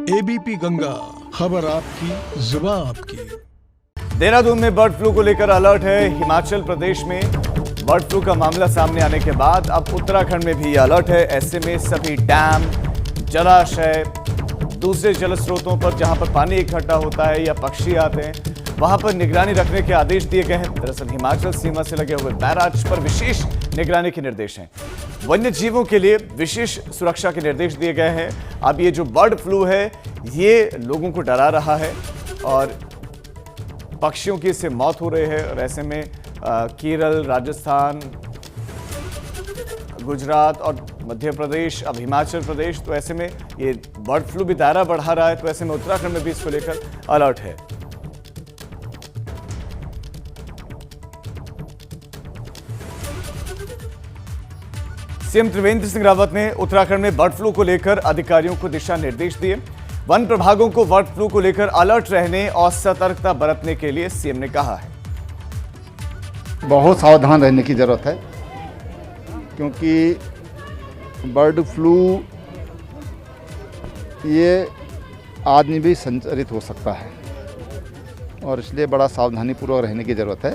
ABP Ganga, खबर आपकी, जुबान आपकी। देहरादून में बर्ड फ्लू को लेकर अलर्ट है। हिमाचल प्रदेश में बर्ड फ्लू का मामला सामने आने के बाद अब उत्तराखंड में भी अलर्ट है। ऐसे में सभी डैम, जलाशय, दूसरे जल स्रोतों पर जहां पर पानी इकट्ठा होता है या पक्षी आते हैं, वहां पर निगरानी रखने के आदेश दिए गए हैं। दरअसल हिमाचल सीमा से लगे हुए बैराज पर विशेष निगरानी के निर्देश हैं। वन्य जीवों के लिए विशेष सुरक्षा के निर्देश दिए गए हैं। अब ये जो बर्ड फ्लू है, ये लोगों को डरा रहा है और पक्षियों की इससे मौत हो रही है। और ऐसे में केरल, राजस्थान, गुजरात और मध्य प्रदेश, अब हिमाचल प्रदेश, तो ऐसे में ये बर्ड फ्लू भी दायरा बढ़ा रहा है। तो ऐसे में उत्तराखंड में भी इसको लेकर अलर्ट है। सीएम त्रिवेंद्र सिंह रावत ने उत्तराखंड में बर्ड फ्लू को लेकर अधिकारियों को दिशा निर्देश दिए। वन प्रभागों को बर्ड फ्लू को लेकर अलर्ट रहने और सतर्कता बरतने के लिए सीएम ने कहा है। बहुत सावधान रहने की जरूरत है, क्योंकि बर्ड फ्लू ये आदमी भी संचरित हो सकता है और इसलिए बड़ा सावधानी पूर्वक रहने की ज़रूरत है।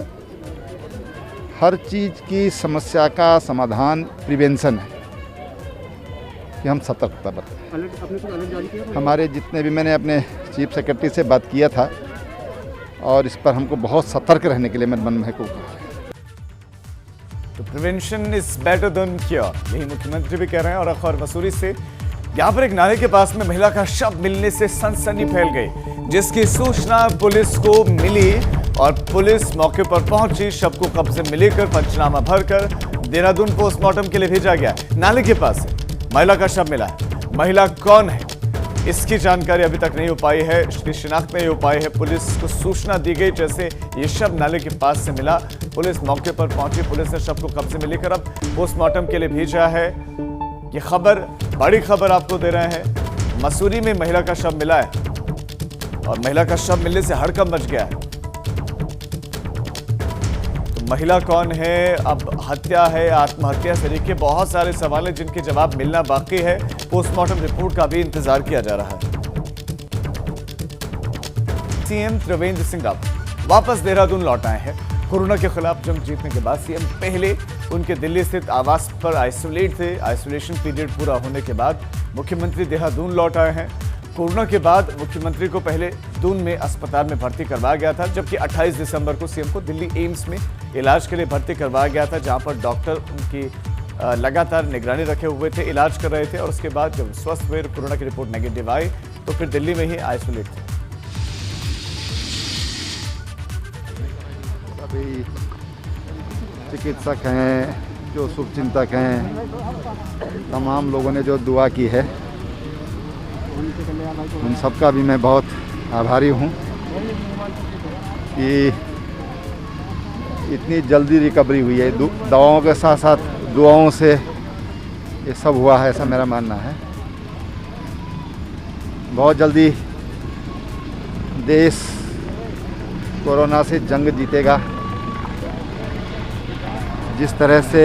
हर चीज़ की समस्या का समाधान प्रिवेंशन है कि हम सतर्कता बरतें। हमारे जितने भी, मैंने अपने चीफ सेक्रेटरी से बात किया था और इस पर हमको बहुत सतर्क रहने के लिए मेरे मन में को कहा है। तो prevention is better than cure, यही मुख्यमंत्री भी कह रहे हैं। और अखबार मसूरी से यहां पर एक नाले के पास में महिला का शव मिलने से सनसनी फैल गई, जिसकी सूचना पुलिस को मिली और पुलिस मौके पर पहुंची। शव को कब्जे में लेकर पंचनामा भरकर देहरादून पोस्टमार्टम के लिए भेजा गया। नाले के पास से महिला का शव मिला है। महिला कौन है, इसकी जानकारी अभी तक नहीं हो पाई है, इसकी शिनाख्त नहीं हो पाई है। पुलिस को सूचना दी गई जैसे ये शव नाले के पास से मिला, पुलिस मौके पर पहुंची। पुलिस ने शव को कब्जे में लेकर अब पोस्टमार्टम के लिए भेजा है। ये खबर, बड़ी खबर आपको दे रहे हैं। मसूरी में महिला का शव मिला है और महिला का शव मिलने से हड़कंप मच गया है। तो महिला कौन है, अब हत्या है, आत्महत्या से लेकर बहुत सारे सवाल हैं जिनके जवाब मिलना बाकी है। पोस्टमार्टम रिपोर्ट का भी इंतजार किया जा रहा है। सीएम त्रिवेंद्र सिंह रावत वापस देहरादून लौट आए हैं। कोरोना के खिलाफ जंग जीतने के बाद सीएम पहले उनके दिल्ली स्थित आवास पर आइसोलेट थे। आइसोलेशन पीरियड पूरा होने के बाद मुख्यमंत्री देहरादून लौट आए हैं। कोरोना के बाद मुख्यमंत्री को पहले दून में अस्पताल में भर्ती करवाया गया था, जबकि 28 दिसंबर को सीएम को दिल्ली एम्स में इलाज के लिए भर्ती करवाया गया था, जहां पर डॉक्टर उनकी लगातार निगरानी रखे हुए थे, इलाज कर रहे थे। और उसके बाद जब स्वस्थ हुए, कोरोना की रिपोर्ट नेगेटिव आई, तो फिर दिल्ली में ही आइसोलेट थे। अभी चिकित्सक हैं, जो शुभचिंतक हैं, तमाम लोगों ने जो दुआ की है, उन सबका भी मैं बहुत आभारी हूँ कि इतनी जल्दी रिकवरी हुई है। दवाओं के साथ साथ दुआओं से ये सब हुआ है, ऐसा मेरा मानना है। बहुत जल्दी देश कोरोना से जंग जीतेगा। जिस तरह से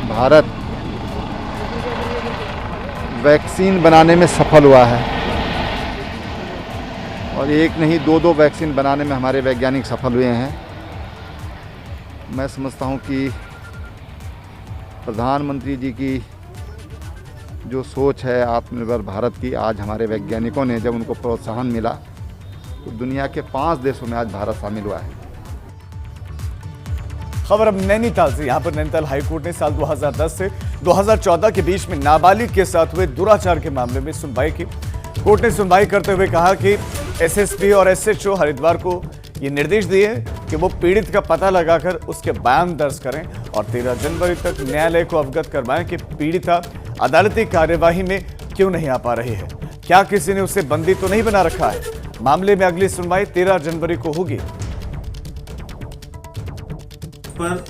भारत वैक्सीन बनाने में सफल हुआ है, और एक नहीं दो वैक्सीन बनाने में हमारे वैज्ञानिक सफल हुए हैं, मैं समझता हूं कि प्रधानमंत्री जी की जो सोच है आत्मनिर्भर भारत की, आज हमारे वैज्ञानिकों ने जब उनको प्रोत्साहन मिला तो दुनिया के 5 देशों में आज भारत शामिल हुआ है। खबर अब नैनीताल से। यहां पर नैनीताल हाईकोर्ट ने साल 2010 से 2014 के बीच में नाबालिग के साथ हुए दुराचार के मामले में सुनवाई की। कोर्ट ने सुनवाई करते हुए कहा कि एसएसपी और एसएचओ हरिद्वार को ये निर्देश दिए कि वो पीड़ित का पता लगाकर उसके बयान दर्ज करें और 13 जनवरी तक न्यायालय को अवगत करवाएं कि पीड़िता अदालती कार्यवाही में क्यों नहीं आ पा रही है, क्या किसी ने उसे बंदी तो नहीं बना रखा है। मामले में अगली सुनवाई 13 जनवरी को होगी। पर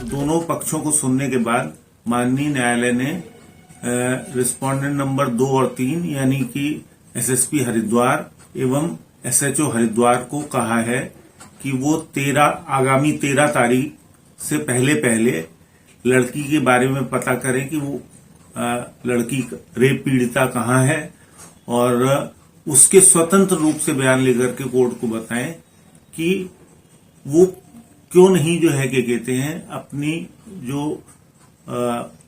दोनों पक्षों को सुनने के बाद माननीय न्यायालय ने रिस्पोंडेंट नंबर 2 और 3 यानी कि एसएसपी हरिद्वार एवं एसएचओ हरिद्वार को कहा है कि वो आगामी 13 तारीख से पहले लड़की के बारे में पता करें कि वो लड़की रेप पीड़िता कहाँ है और उसके स्वतंत्र रूप से बयान लेकर के कोर्ट को बताएं कि वो क्यों नहीं जो है क्या कहते हैं अपनी जो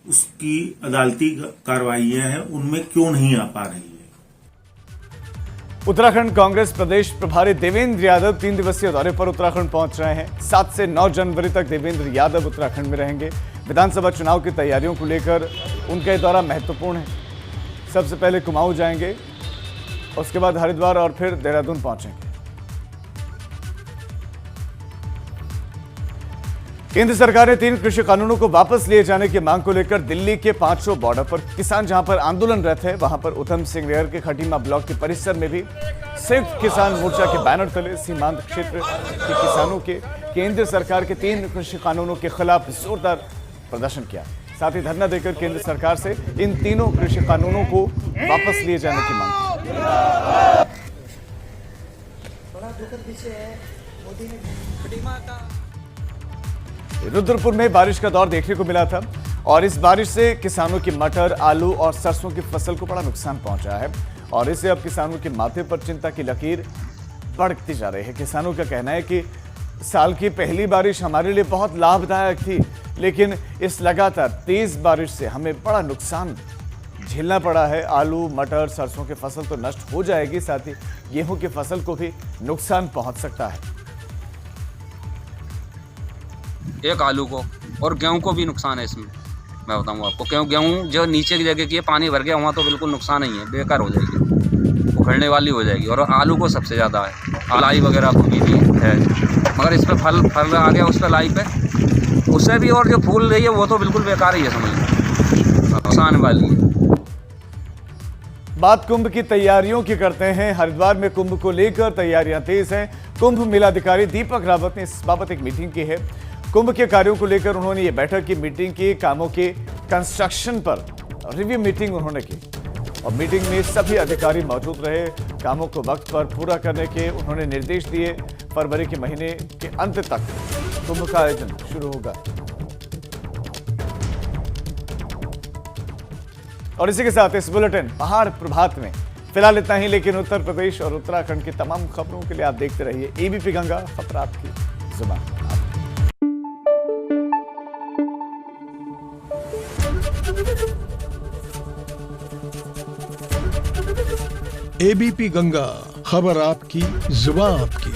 उसकी अदालती कार्रवाइयां हैं उनमें क्यों नहीं आ पा रही है। उत्तराखंड कांग्रेस प्रदेश प्रभारी देवेंद्र यादव 3 दिवसीय दौरे पर उत्तराखंड पहुंच रहे हैं। 7 से 9 जनवरी तक देवेंद्र यादव उत्तराखंड में रहेंगे। विधानसभा चुनाव की तैयारियों को लेकर उनका दौरा महत्वपूर्ण है। सबसे पहले कुमाऊं जाएंगे, उसके बाद हरिद्वार और फिर देहरादून पहुंचेंगे। केंद्र सरकार ने 3 कृषि कानूनों को वापस लिए जाने की मांग को लेकर दिल्ली के 500 बॉर्डर पर किसान जहां पर आंदोलनरत है, वहां पर उधम सिंह नगर के खटीमा ब्लॉक के परिसर में भी संयुक्त किसान मोर्चा के बैनर तले सीमांत क्षेत्र के किसानों के केंद्र सरकार के 3 कृषि कानूनों के खिलाफ जोरदार प्रदर्शन किया। साथ ही धरना देकर केंद्र सरकार से इन तीनों कृषि कानूनों को वापस लिए जाने की मांग की। रुद्रपुर में बारिश का दौर देखने को मिला था और इस बारिश से किसानों की मटर, आलू और सरसों की फसल को बड़ा नुकसान पहुंचा है और इससे अब किसानों के माथे पर चिंता की लकीर बढ़ती जा रही है। किसानों का कहना है कि साल की पहली बारिश हमारे लिए बहुत लाभदायक थी, लेकिन इस लगातार तेज बारिश से हमें बड़ा नुकसान झेलना पड़ा है। आलू, मटर, सरसों की फसल तो नष्ट हो जाएगी, साथ ही गेहूं की फसल को भी नुकसान पहुंच सकता है। एक आलू को और गेहूं को भी नुकसान है इसमें, मैं बताऊंगा आपको। क्यों गेहूं जो नीचे की जगह की है, पानी भर गया वहाँ तो बिल्कुल नुकसान ही है, बेकार हो जाएगी, उखड़ने वाली हो जाएगी। और आलू को सबसे ज़्यादा है, लाई वगैरह को भी है, मगर इस पर फल आ गया उस पर लाई पे, उससे भी और जो फूल रही है वो तो बिल्कुल बेकार ही है, समझ लो नुकसान वाली है। बात कुंभ की तैयारियों की करते हैं। हरिद्वार में कुंभ को लेकर तैयारियां तेज हैं। कुंभ मेलाधिकारी दीपक रावत ने इस बाबत एक मीटिंग की है। कुंभ के कार्यों को लेकर उन्होंने ये बैठक की। मीटिंग की कामों के कंस्ट्रक्शन पर रिव्यू मीटिंग उन्होंने की और मीटिंग में सभी अधिकारी मौजूद रहे। कामों को वक्त पर पूरा करने के उन्होंने निर्देश दिए। फरवरी के महीने के अंत तक कुंभ का आयोजन शुरू होगा। और इसी के साथ इस बुलेटिन पहाड़ प्रभात में फिलहाल इतना ही, लेकिन उत्तर प्रदेश और उत्तराखंड की तमाम खबरों के लिए आप देखते रहिए एबीपी गंगा, खबर आपकी जुबान। एबीपी गंगा, खबर आपकी जुबान आपकी।